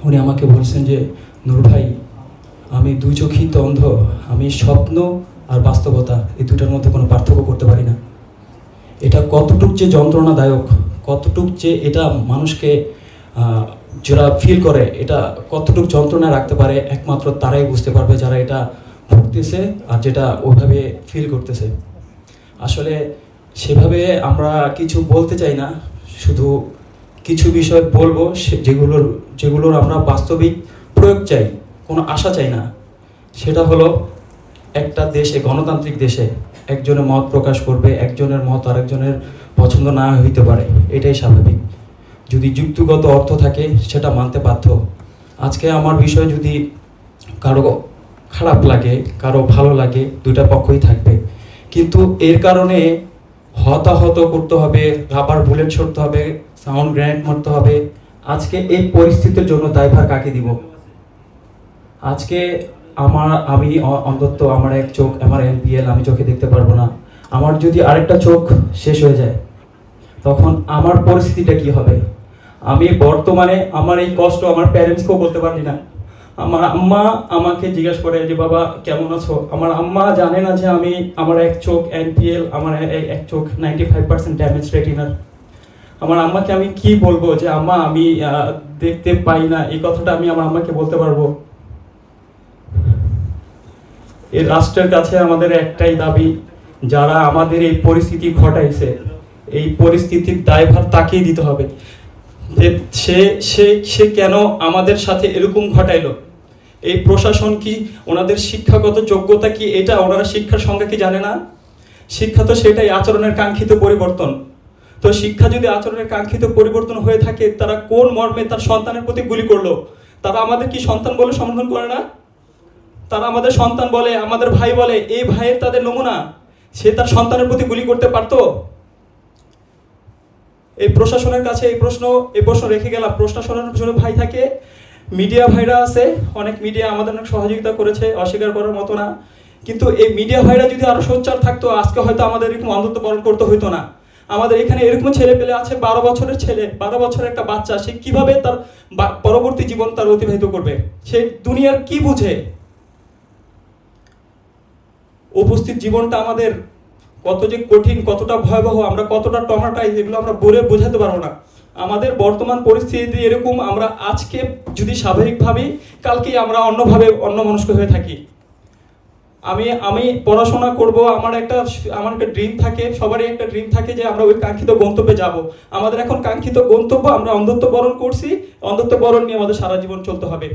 উনি আমাকে বলছেন যে নূর ভাই, আমি দুই চোখই তো অন্ধ, আমি স্বপ্ন আর বাস্তবতা এই দুটার মধ্যে কোনো পার্থক্য করতে পারি না। এটা কতটুক যে যন্ত্রণাদায়ক, কতটুক যে এটা মানুষকে যারা ফিল করে, এটা কতটুক যন্ত্রণা রাখতে পারে একমাত্র তারাই বুঝতে পারবে, যারা এটা ভুগতেছে আর যেটা ওইভাবে ফিল করতেছে। আসলে সেভাবে আমরা কিছু বলতে চাই না, শুধু কিছু বিষয় বলবো যেগুলোর আমরা বাস্তবিক প্রয়োগ চাই, কোনো আশা চাই না। সেটা হলো, একটা দেশে, গণতান্ত্রিক দেশে একজনের মত প্রকাশ করবে, একজনের মত আরেকজনের পছন্দ না হইতে পারে, এটাই স্বাভাবিক। যদি যুক্তিগত অর্থ থাকে সেটা মানতে বাধ্য। আজকে আমার বিষয় যদি কারো খারাপ লাগে, কারো ভালো লাগে, দুইটা পক্ষই থাকবে, কিন্তু এর কারণে হতাহত করতে হবে, রাবার বুলেট ছড়তে হবে, সাউন্ড গ্রেনেড মারতে হবে। আজকে এই পরিস্থিতির জন্য দায়ভার কাকে দিব? আজকে আমি অন্তত আমার এক চোখ, আমার এনপিএল, আমি চোখে দেখতে পারবো না। আমার যদি আরেকটা চোখ শেষ হয়ে যায়, তখন আমার পরিস্থিতিটা কি হবে? আমি বর্তমানে আমার এই কষ্ট আমার প্যারেন্টসকেও বলতে পারি না। আমার আম্মা আমাকে জিজ্ঞেস করে যে বাবা কেমন আছো। আমার আম্মা জানে না যে আমার এক চোখ এনপিএল, আমার এক চোখ 95% ড্যামেজ রেটিনার। আমার আম্মাকে আমি কি বলবো যে আম্মা আমি দেখতে পাই না? এই কথাটা আমি আমার আম্মাকে বলতে পারবো? এই রাষ্ট্রের কাছে আমাদের একটাই দাবি, যারা আমাদের এই পরিস্থিতি ঘটাইছে, এই পরিস্থিতির দায়ভার তাকেই দিতে হবে। যে সে কেন আমাদের সাথে এরকম ঘটাইলো? এই প্রশাসন কি, ওনাদের শিক্ষাগত যোগ্যতা কি, এটা ওনারা শিক্ষার সংজ্ঞা কি জানে না? শিক্ষা তো সেটাই, আচরণের কাঙ্ক্ষিত পরিবর্তন। তো শিক্ষা যদি আচরণের কাঙ্ক্ষিত পরিবর্তন হয়ে থাকে, তারা কোন মর্মে তার সন্তানের প্রতি গুলি করলো? তারা আমাদের কি সন্তান বলে সম্বোধন করে না? তারা আমাদের সন্তান বলে, আমাদের ভাই বলে, এই ভাইয়ের তাদের নমুনা। সে তার সন্তানের প্রতি গুলি করতে পারতো? এই প্রশাসনের কাছে এই প্রশ্ন রেখে গেলাম। প্রশাসনের পিছনে ভাই থাকে, মিডিয়া ভাইরা আছে, অনেক মিডিয়া আমাদের অনেক সহযোগিতা করেছে, অস্বীকার করার মতো না। কিন্তু এই মিডিয়া ভাইরা যদি আরো সোচ্চার থাকতো, আজকে হয়তো আমাদের এরকম অন্ধত্ব বরণ করতে হইতো না। আমাদের এখানে এরকম ছেলে পেলে আছে, 12 বছরের ছেলে, 12 বছরের একটা বাচ্চা, সে কিভাবে তার পরবর্তী জীবন তার অতিবাহিত করবে? সে দুনিয়ার কি বুঝে? উপস্থিত জীবনটা আমাদের কত যে কঠিন, কতটা ভয়াবহ, আমরা কতটা টমাটাইজ, এগুলো আমরা বলে বোঝাতে পারবো না। আমাদের বর্তমান পরিস্থিতি এরকম, আমরা আজকে যদি স্বাভাবিক ভাবি, কালকেই আমরা অন্যমনস্ক হয়ে থাকি। আমি পড়াশোনা করব, আমার একটা ড্রিম থাকে, সবারই একটা ড্রিম থাকে যে আমরা ওই কাঙ্ক্ষিত গন্তব্যে যাব। আমাদের এখন কাঙ্ক্ষিত গন্তব্য, আমরা অন্ধত্ব বরণ করছি, অন্ধত্ব বরণ নিয়ে আমাদের সারা জীবন চলতে হবে।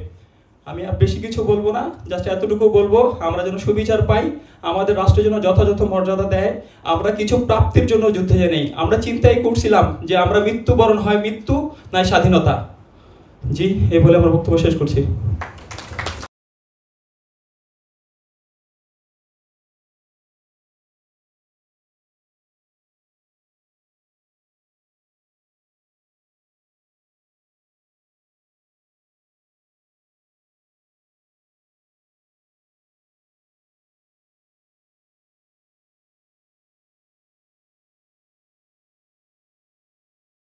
আমি আর বেশি কিছু বলবো না, জাস্ট এতটুকু বলবো, আমরা যেন সুবিচার পাই, আমাদের রাষ্ট্র যেন যথাযথ মর্যাদা দেয়। আমরা কিছু প্রাপ্তির জন্য যুদ্ধে যে নেই, আমরা চিন্তাই করছিলাম যে আমরা মৃত্যুবরণ হয় মৃত্যু, নয় স্বাধীনতা। জি, এই বলে আমার বক্তব্য শেষ করছি।